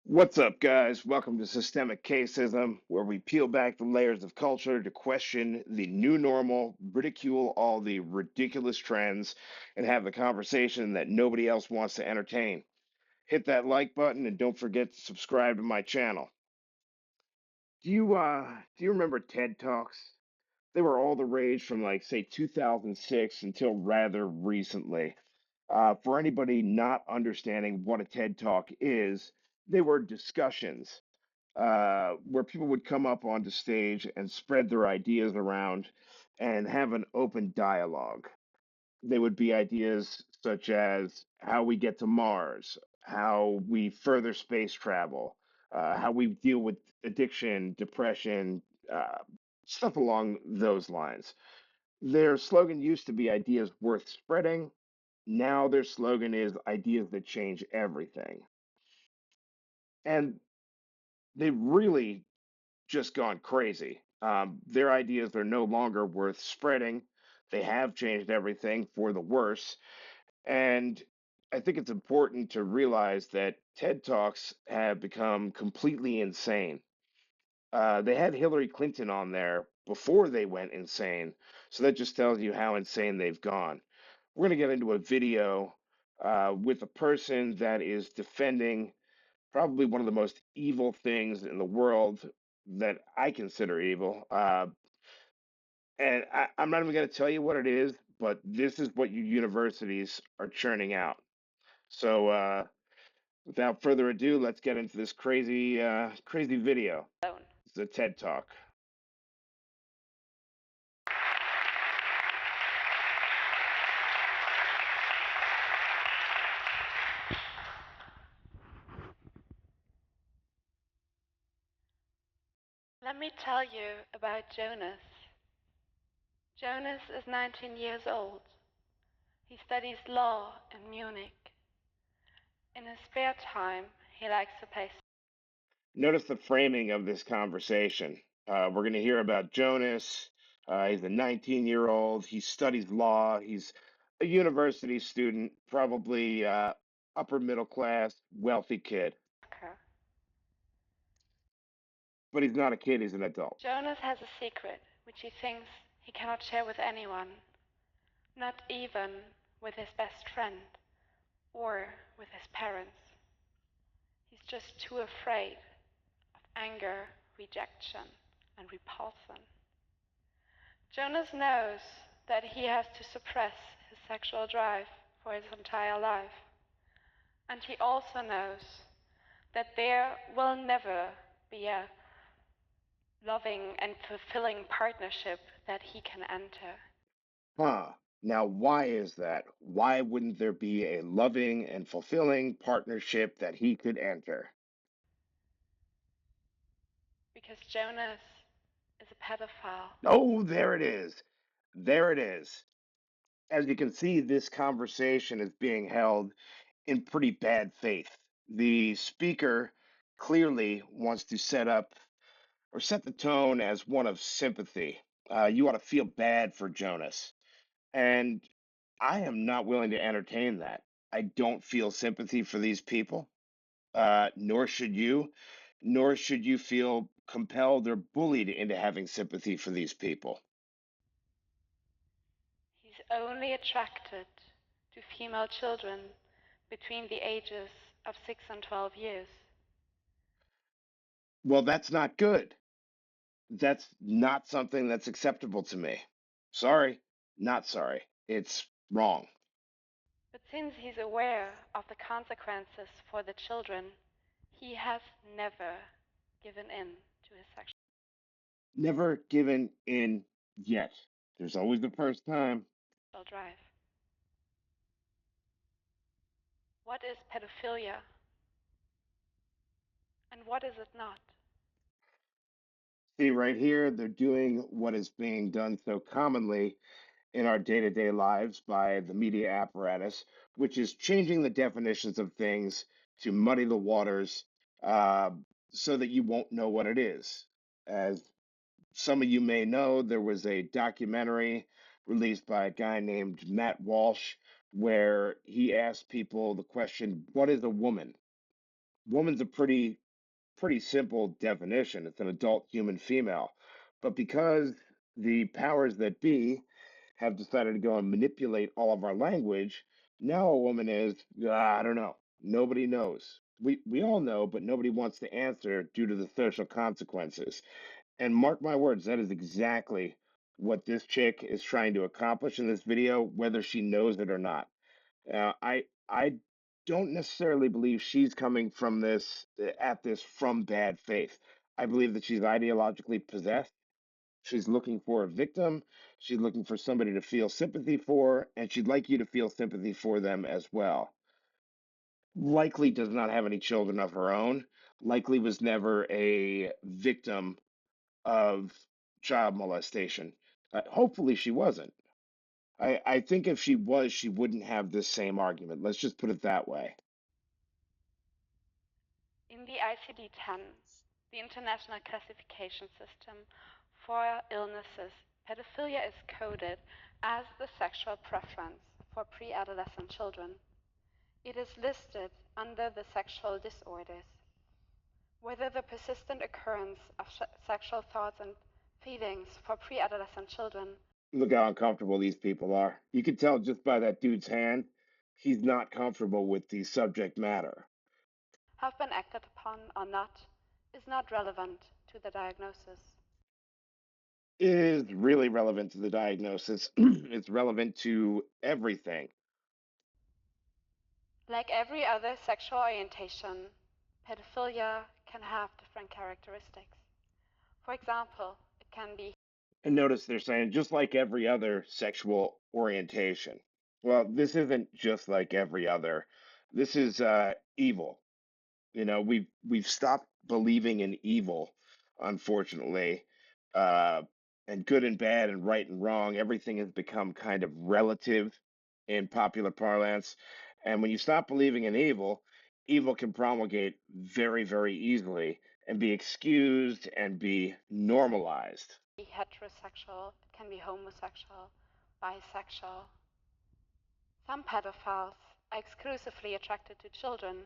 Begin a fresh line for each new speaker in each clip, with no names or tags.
What's up, guys? Welcome to Systemic Caseism, where we peel back the layers of culture to question the new normal, ridicule all the ridiculous trends, and have the conversation that nobody else wants to entertain. Hit that like button and don't forget to subscribe to my channel. Do you remember TED Talks? They were all the rage from like say 2006 until rather recently. For anybody not understanding what a TED Talk is, they were discussions where people would come up onto stage and spread their ideas around and have an open dialogue. They would be ideas such as how we get to Mars, how we further space travel, how we deal with addiction, depression, uh, stuff along those lines. Their slogan used to be ideas worth spreading. Now their slogan is ideas that change everything. And they've really just gone crazy. Their ideas are no longer worth spreading. They have changed everything for the worse. And I think it's important to realize that TED Talks have become completely insane. They had Hillary Clinton on there before they went insane. So that just tells you how insane they've gone. We're going to get into a video with a person that is defending probably one of the most evil things in the world that I consider evil. I'm not even going to tell you what it is, but this is what your universities are churning out. So, without further ado, let's get into this crazy video.
Alone.
It's a TED Talk.
Let me tell you about Jonas. Jonas is 19 years old. He studies law in Munich. In his spare time, he likes to play.
Notice the framing of this conversation. We're going to hear about Jonas. He's a 19-year-old. He studies law. He's a university student, probably upper middle class, wealthy kid.
Soccer.
But he's not a kid, he's an adult.
Jonas has a secret which he thinks he cannot share with anyone, not even with his best friend or with his parents. He's just too afraid of anger, rejection, and repulsion. Jonas knows that he has to suppress his sexual drive for his entire life. And he also knows that there will never be a loving and fulfilling partnership that he can enter.
Huh. Now, why is that? Why wouldn't there be a loving and fulfilling partnership that he could enter?
Because Jonas is a pedophile.
Oh, there it is. There it is. As you can see, this conversation is being held in pretty bad faith. The speaker clearly wants to set up or set the tone as one of sympathy. You ought to feel bad for Jonas. And I am not willing to entertain that. I don't feel sympathy for these people, nor should you, nor should you feel compelled or bullied into having sympathy for these people.
He's only attracted to female children between the ages of 6 and 12 years.
Well, that's not good. That's not something that's acceptable to me. Sorry, not sorry. It's wrong.
But since he's aware of the consequences for the children, he has never given in to his sexual
Never given in yet. There's always the first time.
drive. What is pedophilia and what is it not?
See, right here, they're doing what is being done so commonly in our day-to-day lives by the media apparatus, which is changing the definitions of things to muddy the waters uh, so that you won't know what it is. As some of you may know, there was a documentary released by a guy named Matt Walsh where he asked people the question, what is a woman? woman's a pretty simple definition. It's an adult human female. But because the powers that be have decided to go and manipulate all of our language, now a woman is, I don't know. Nobody knows. We all know, but nobody wants to answer due to the social consequences. And mark my words, that is exactly what this chick is trying to accomplish in this video, whether she knows it or not. I don't necessarily believe she's coming from this at this from bad faith. I believe that she's ideologically possessed. She's looking for a victim. She's looking for somebody to feel sympathy for, and she'd like you to feel sympathy for them as well. Likely does not have any children of her own. Likely was never a victim of child molestation. Hopefully she wasn't. I think if she was, she wouldn't have this same argument. Let's just put it that way.
In the ICD-10, the International Classification System for Illnesses, pedophilia is coded as the sexual preference for pre-adolescent children. It is listed under the sexual disorders. Whether the persistent occurrence of sexual thoughts and feelings for pre-adolescent children
Look how uncomfortable these people are. You can tell just by that dude's hand, he's not comfortable with the subject matter.
have been acted upon or not is not relevant to the diagnosis.
It is really relevant to the diagnosis. It's relevant to everything.
Like every other sexual orientation, pedophilia can have different characteristics. For example, it can be
And notice they're saying just like every other sexual orientation. Well, this isn't just like every other. This is evil. You know, we've stopped believing in evil, unfortunately. Uh, and good and bad and right and wrong, everything has become kind of relative in popular parlance. And when you stop believing in evil, evil can promulgate very, very easily and be excused and be normalized.
heterosexual, it can be homosexual, bisexual. Some pedophiles are exclusively attracted to children.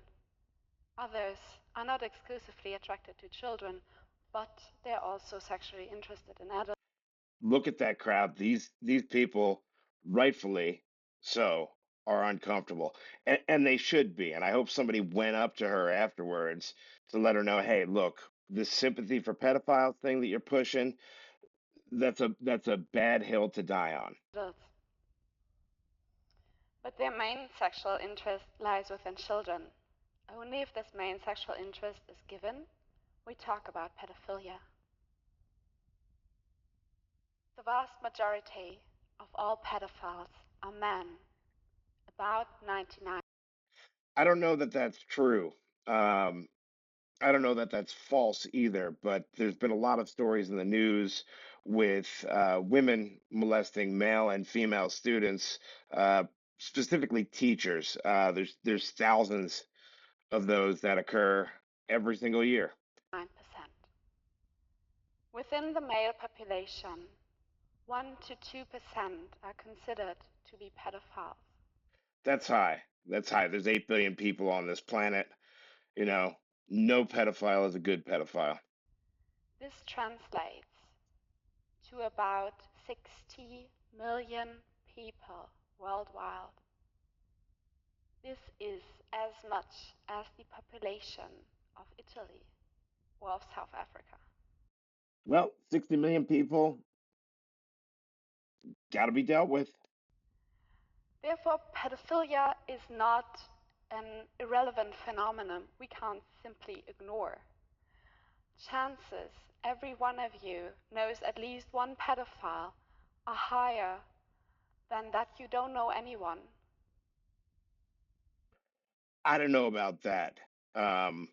Others are not exclusively attracted to children, but they're also sexually interested in adults.
Look at that crowd. These people, rightfully so, are uncomfortable, and they should be. And I hope somebody went up to her afterwards to let her know, hey, look, this sympathy for pedophiles thing that you're pushing, that's a bad hill to die on.
But their main sexual interest lies within children. Only if this main sexual interest is given, we talk about pedophilia. The vast majority of all pedophiles are men, about 99.
I don't know that that's true. Um, I don't know that that's false either, but there's been a lot of stories in the news with women molesting male and female students, uh, specifically teachers. There's thousands of those that occur every single year.
9%. Within the male population, 1 to 2% are considered to be pedophiles.
That's high. That's high. There's 8 billion people on this planet. You know, no pedophile is a good pedophile.
This translates to about 60 million people worldwide. This is as much as the population of Italy or of South Africa.
Well, 60 million people got to be dealt with.
Therefore, pedophilia is not an irrelevant phenomenon we can't simply ignore. Chances every one of you knows at least one pedophile are higher than that you don't know anyone.
I don't know about that. Um,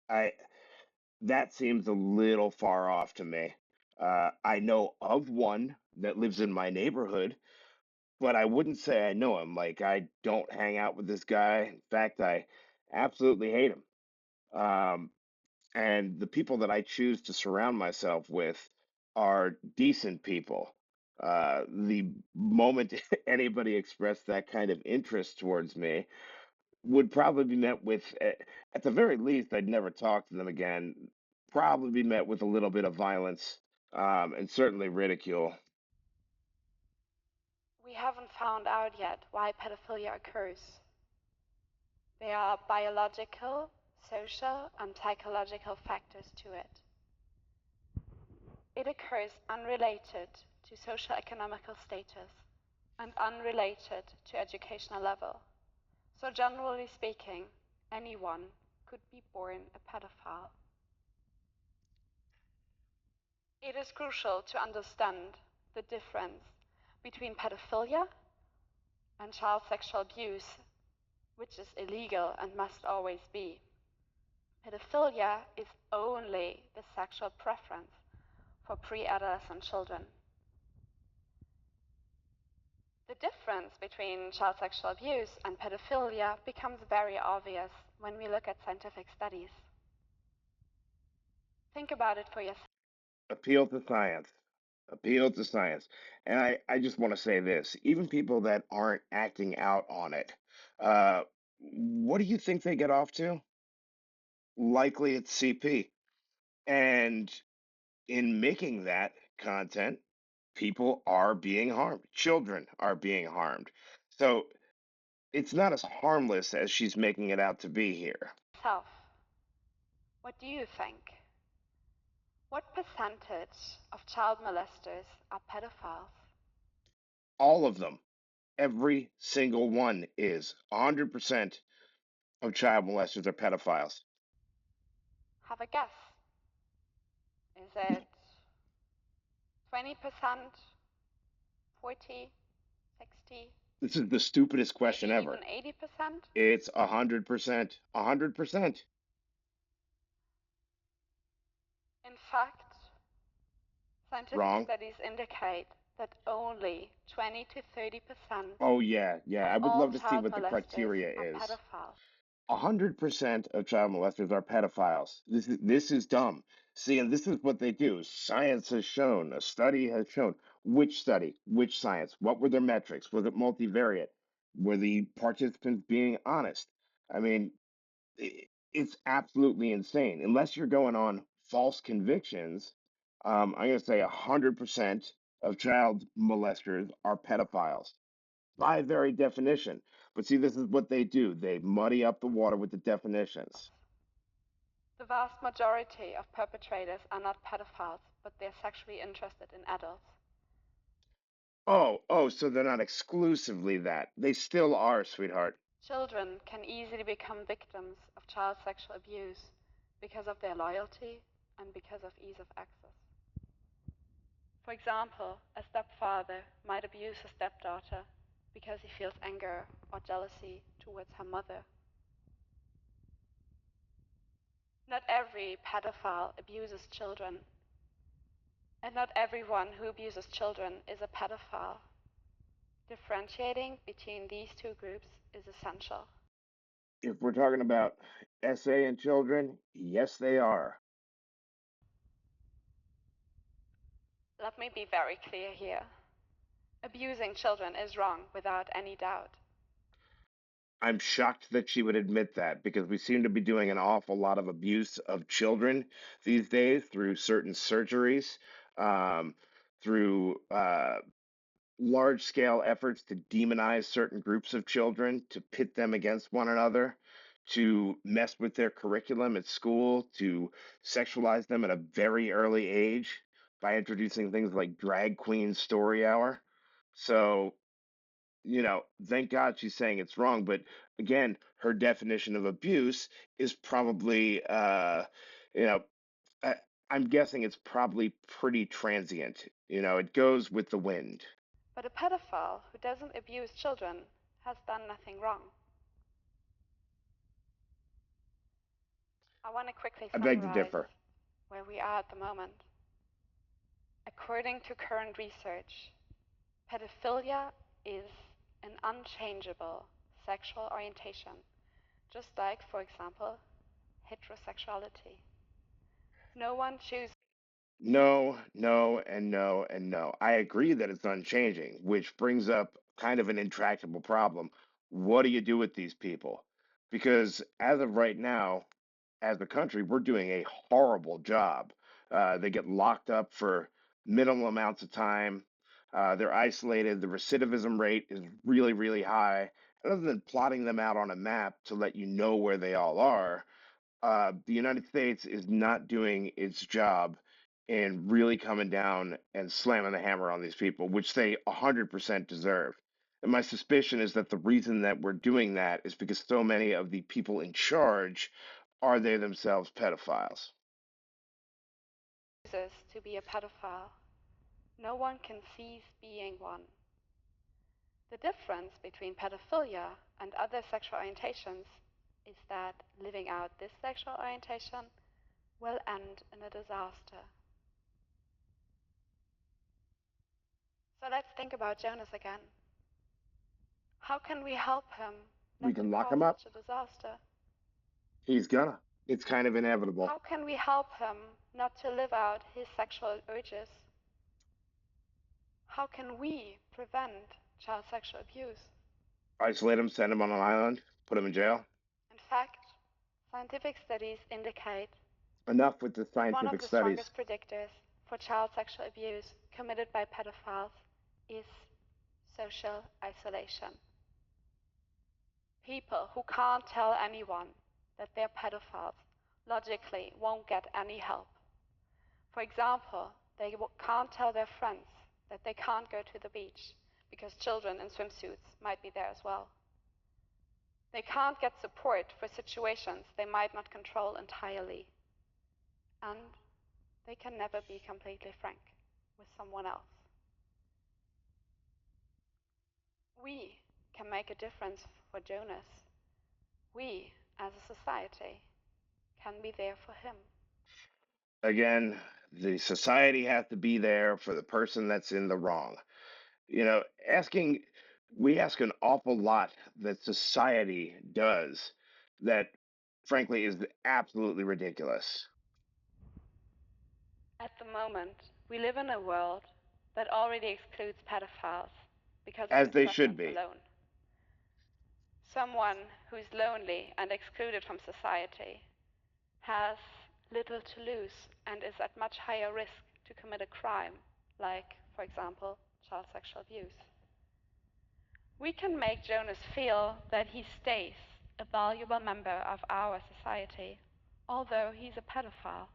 I That seems a little far off to me. I know of one that lives in my neighborhood, but I wouldn't say I know him. Like, I don't hang out with this guy. In fact, I absolutely hate him. Um, and the people that I choose to surround myself with are decent people. The moment anybody expressed that kind of interest towards me, would probably be met with, at the very least, I'd never talk to them again. Probably be met with a little bit of violence, and certainly ridicule.
We haven't found out yet why pedophilia occurs. There are biological, social, and psychological factors to it. It occurs unrelated to socio-economical status and unrelated to educational level. So generally speaking, anyone could be born a pedophile. It is crucial to understand the difference between pedophilia and child sexual abuse, which is illegal and must always be. Pedophilia is only the sexual preference for pre-adolescent children. The difference between child sexual abuse and pedophilia becomes very obvious when we look at scientific studies. Think about it for yourself.
Appeal to science. Appeal to science. And I just want to say this, even people that aren't acting out on it, uh, what do you think they get off to? Likely it's CP. And in making that content, people are being harmed. Children are being harmed. So it's not as harmless as she's making it out to be here.
What do you think? What percentage of child molesters are pedophiles?
All of them, every single one is 100% of child molesters are pedophiles.
Have a guess. Is it 20%, 40, 60,
This is the stupidest
maybe
question
even
ever.
80%?
It's 100%. 100%.
In fact, scientific
Wrong.
studies indicate that only 20 to 30%
Oh, yeah, yeah.
of
I would
all
love to see
child
what the
molesters
criteria
are
is.
pedophiles.
100% of child molesters are pedophiles. This is dumb. See, and this is what they do. Science has shown, a study has shown. Which study? Which science? What were their metrics? Was it multivariate? Were the participants being honest? I mean, it's absolutely insane. Unless you're going on false convictions, I'm going to say 100% of child molesters are pedophiles by very definition. But see, this is what they do. They muddy up the water with the definitions.
The vast majority of perpetrators are not pedophiles, but they're sexually interested in adults.
Oh, so they're not exclusively that. They still are, sweetheart.
Children can easily become victims of child sexual abuse because of their loyalty and because of ease of access. For example, a stepfather might abuse a stepdaughter because he feels anger or jealousy towards her mother. Not every pedophile abuses children, and not everyone who abuses children is a pedophile. Differentiating between these two groups is essential.
If we're talking about SA and children, yes, they are.
Let me be very clear here. Abusing children is wrong without any doubt.
I'm shocked that she would admit that because we seem to be doing an awful lot of abuse of children these days through certain surgeries, um, through large scale efforts to demonize certain groups of children, to pit them against one another, to mess with their curriculum at school, to sexualize them at a very early age by introducing things like drag queen story hour. So, thank God she's saying it's wrong. But again, her definition of abuse is probably, you know, I, I'm guessing it's probably pretty transient. It goes with the wind.
But a pedophile who doesn't abuse children has done nothing wrong. I want to quickly
I beg to
summarize
differ.
where we are at the moment. According to current research, pedophilia is an unchangeable sexual orientation, just like, for example, heterosexuality. No one chooses.
No, no, and no, and no. I agree that it's unchanging, which brings up kind of an intractable problem. What do you do with these people? because as of right now, as a country, we're doing a horrible job. They get locked up for minimal amounts of time. They're isolated. The recidivism rate is really, really high. And other than plotting them out on a map to let you know where they all are, the United States is not doing its job in really coming down and slamming the hammer on these people, which they 100% deserve. And my suspicion is that the reason that we're doing that is because so many of the people in charge are they themselves pedophiles.
Chooses to be a pedophile. No one can cease being one. The difference between pedophilia and other sexual orientations is that living out this sexual orientation will end in a disaster. So let's think about Jonas again. How can we help him
We
not to
can lock
cause
him up.
such a disaster?
He's gonna. It's kind of inevitable.
How can we help him not to live out his sexual urges? How can we prevent child sexual abuse?
Isolate him, send him on an island, put him in jail.
In fact, scientific studies indicate
Enough with the
that one of
scientific
the
studies.
strongest predictors for child sexual abuse committed by pedophiles is social isolation. People who can't tell anyone that they're pedophiles logically won't get any help. For example, they can't tell their friends that they can't go to the beach because children in swimsuits might be there as well. They can't get support for situations they might not control entirely. And they can never be completely frank with someone else. We can make a difference for Jonas. We, as a society, can be there for him.
Again, the society has to be there for the person that's in the wrong. You know, asking, we ask an awful lot that society does that, frankly, is absolutely ridiculous,
At the moment, we live in a world that already excludes pedophiles because of
as
his
they should
preference
be.
alone. Someone who is lonely and excluded from society has little to lose and is at much higher risk to commit a crime, like, for example, child sexual abuse. We can make Jonas feel that he stays a valuable member of our society, although he's a pedophile.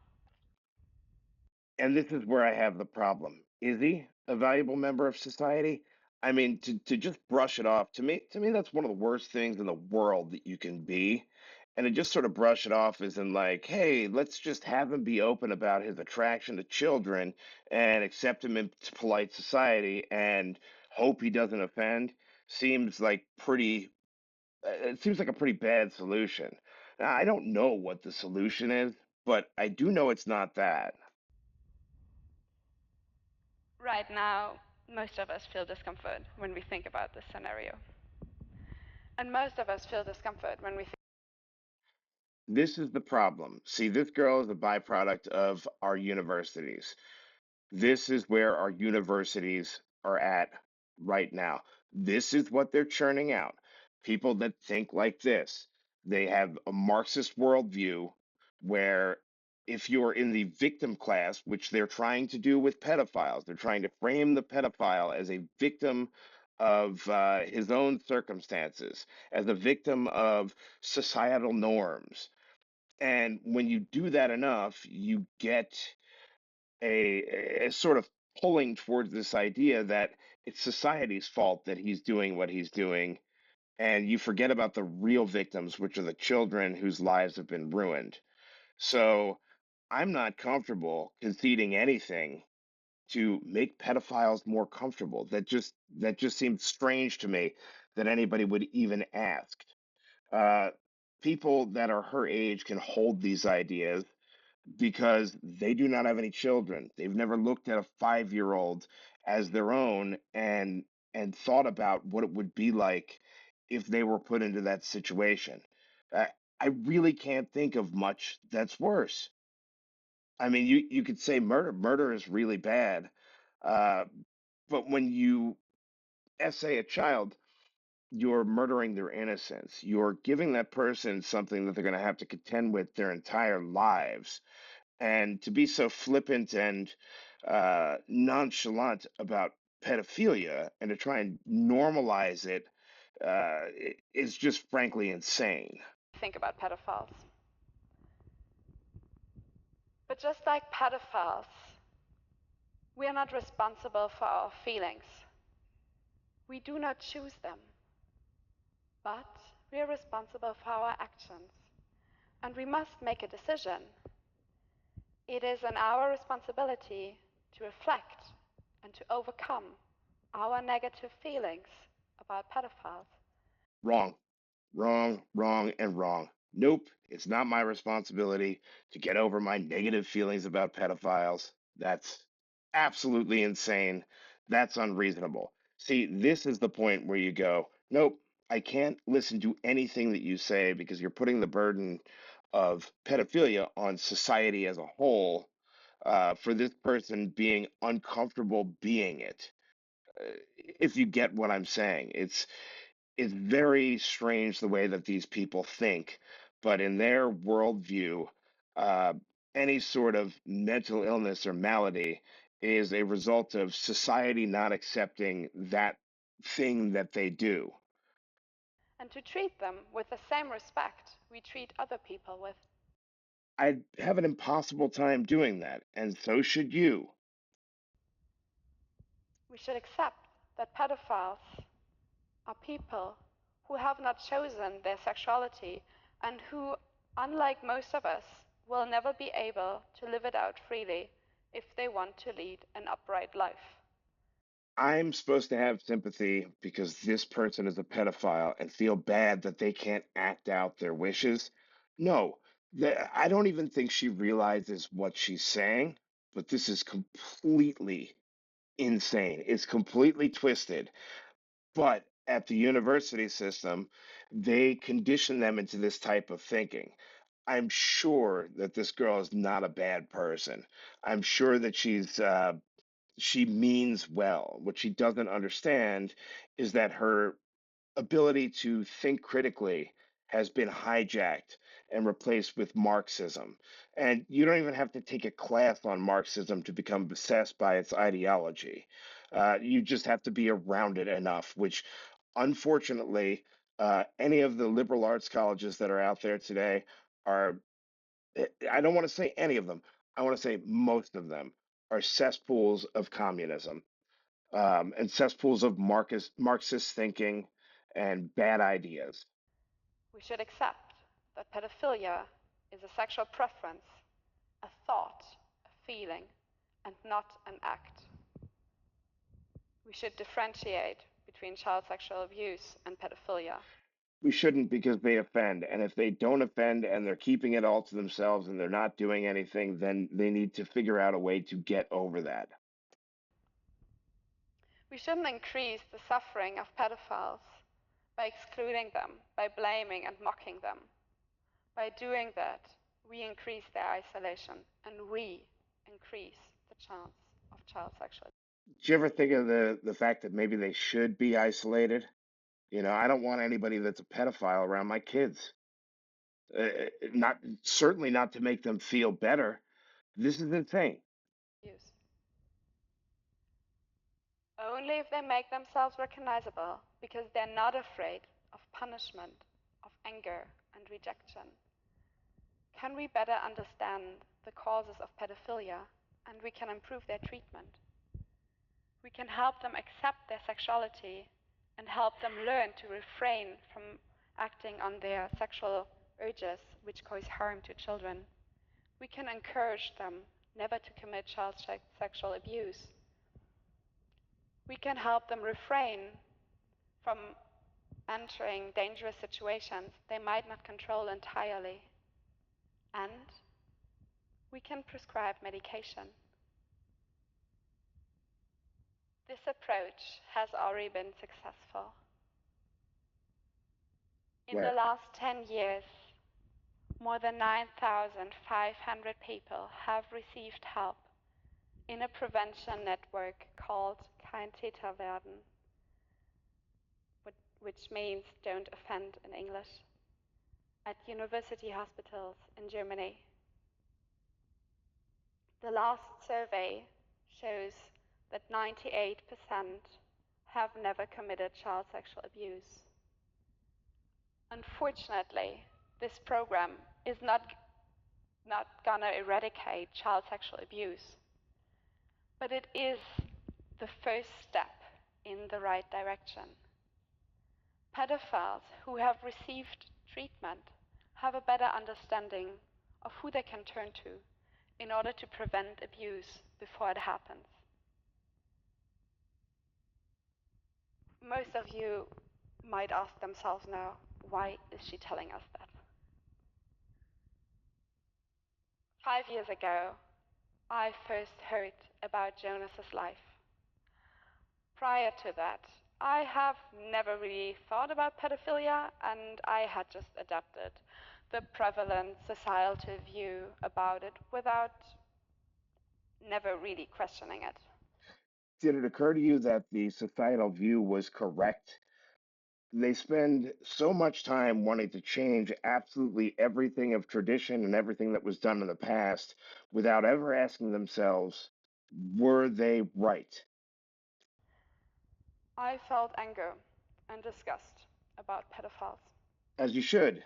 And this is where I have the problem. Is he a valuable member of society? I mean, to just brush it off, to me, that's one of the worst things in the world that you can be. And to just sort of brush it off as in like, hey, let's just have him be open about his attraction to children and accept him into polite society and hope he doesn't offend seems like pretty, it seems like a pretty bad solution. Now, I don't know what the solution is, but I do know it's not that.
Right now, most of us feel discomfort when we think about this scenario. And most of us feel discomfort when we think.
This is the problem. See, this girl is a byproduct of our universities. This is where our universities are at right now. This is what they're churning out. People that think like this. They have a Marxist worldview where if you're in the victim class, which they're trying to do with pedophiles, they're trying to frame the pedophile as a victim of his own circumstances, as a victim of societal norms. And when you do that enough, you get a sort of pulling towards this idea that it's society's fault that he's doing what he's doing, and you forget about the real victims, which are the children whose lives have been ruined. So I'm not comfortable conceding anything to make pedophiles more comfortable. That just seems strange to me that anybody would even ask. Uh, People that are her age can hold these ideas because they do not have any children. They've never looked at a 5-year old as their own and thought about what it would be like if they were put into that situation. Uh, I really can't think of much that's worse. I mean, you could say murder. Murder is really bad, uh, but when you essay a child, you're murdering their innocence. You're giving that person something that they're going to have to contend with their entire lives. And to be so flippant and nonchalant about pedophilia and to try and normalize it is just frankly insane.
Think about pedophiles. But just like pedophiles, we are not responsible for our feelings. We do not choose them, but we are responsible for our actions. And we must make a decision. It is in our responsibility to reflect and to overcome our negative feelings about pedophiles.
Wrong, wrong, wrong, and wrong. Nope, it's not my responsibility to get over my negative feelings about pedophiles. That's absolutely insane. That's unreasonable. See, this is the point where you go, nope, I can't listen to anything that you say because you're putting the burden of pedophilia on society as a whole for this person being uncomfortable being it. If you get what I'm saying, it's very strange the way that these people think, but in their worldview, uh, any sort of mental illness or malady is a result of society not accepting that thing that they do.
And to treat them with the same respect we treat other people with.
I have an impossible time doing that, and so should you.
We should accept that pedophiles are people who have not chosen their sexuality and who, unlike most of us, will never be able to live it out freely if they want to lead an upright life.
I'm supposed to have sympathy because this person is a pedophile and feel bad that they can't act out their wishes. No, I don't even think she realizes what she's saying, but this is completely insane. It's completely twisted. But at the university system, they condition them into this type of thinking. I'm sure that this girl is not a bad person. I'm sure that she means well. What she doesn't understand is that her ability to think critically has been hijacked and replaced with Marxism. And you don't even have to take a class on Marxism to become obsessed by its ideology. You just have to be around it enough, which unfortunately, any of the liberal arts colleges that are out there today are, I don't want to say any of them, I want to say most of them are cesspools of communism and cesspools of Marxist thinking and bad ideas.
We should accept that pedophilia is a sexual preference, a thought, a feeling, and not an act. We should differentiate between child sexual abuse and pedophilia.
We shouldn't because they offend. And if they don't offend and they're keeping it all to themselves and they're not doing anything, then they need to figure out a way to get over that.
We shouldn't increase the suffering of pedophiles by excluding them, by blaming and mocking them. By doing that, we increase their isolation and we increase the chance of child sexual abuse.
Do you ever think of the fact that maybe they should be isolated? I don't want anybody that's a pedophile around my kids. Not certainly not to make them feel better. This is insane.
Only if they make themselves recognizable, because they're not afraid of punishment, of anger and rejection, can we better understand the causes of pedophilia and we can improve their treatment. We can help them accept their sexuality and help them learn to refrain from acting on their sexual urges which cause harm to children. We can encourage them never to commit child sexual abuse. We can help them refrain from entering dangerous situations they might not control entirely. And we can prescribe medication. This approach has already been successful. In the
Where?
last 10 years, more than 9,500 people have received help in a prevention network called Kein Täter werden, which means don't offend in English, at university hospitals in Germany. The last survey shows that 98% have never committed child sexual abuse. Unfortunately, this program is not gonna eradicate child sexual abuse, but it is the first step in the right direction. Pedophiles who have received treatment have a better understanding of who they can turn to in order to prevent abuse before it happens. Most of you might ask themselves now, why is she telling us that? 5 years ago, I first heard about Jonas's life. Prior to that, I have never really thought about pedophilia, and I had just adopted the prevalent societal view about it without never really questioning it.
Did it occur to you that the societal view was correct? They spend so much time wanting to change absolutely everything of tradition and everything that was done in the past without ever asking themselves, were they right?
I felt anger and disgust about pedophiles.
As you should.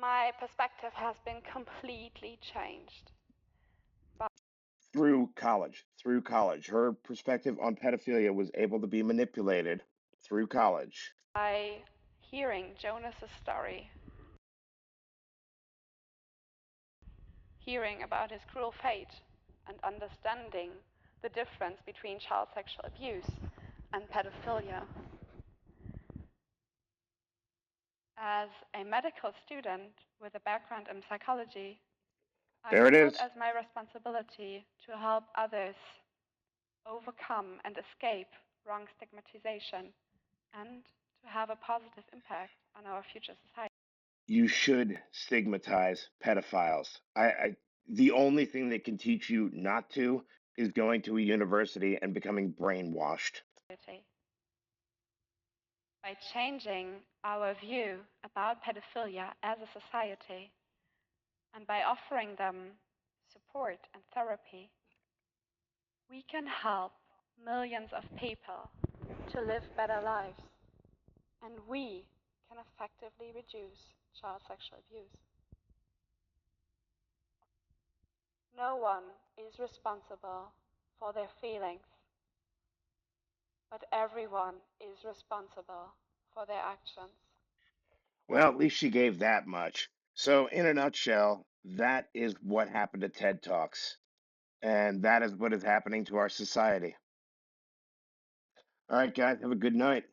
My perspective has been completely changed
Through college. Through college. Her perspective on pedophilia was able to be manipulated through college.
by hearing Jonas's story, hearing about his cruel fate, and understanding the difference between child sexual abuse and pedophilia. As a medical student with a background in psychology, I
There it
feel it
is.
as my responsibility to help others overcome and escape wrong stigmatization and to have a positive impact on our future society.
You should stigmatize pedophiles. The only thing that can teach you not to is going to a university and becoming brainwashed.
By changing our view about pedophilia as a society and by offering them support and therapy, we can help millions of people to live better lives, and we can effectively reduce child sexual abuse. No one is responsible for their feelings, but everyone is responsible for their actions.
Well, at least she gave that much. So, in a nutshell, that is what happened at TED Talks. And that is what is happening to our society. All right, guys, have a good night.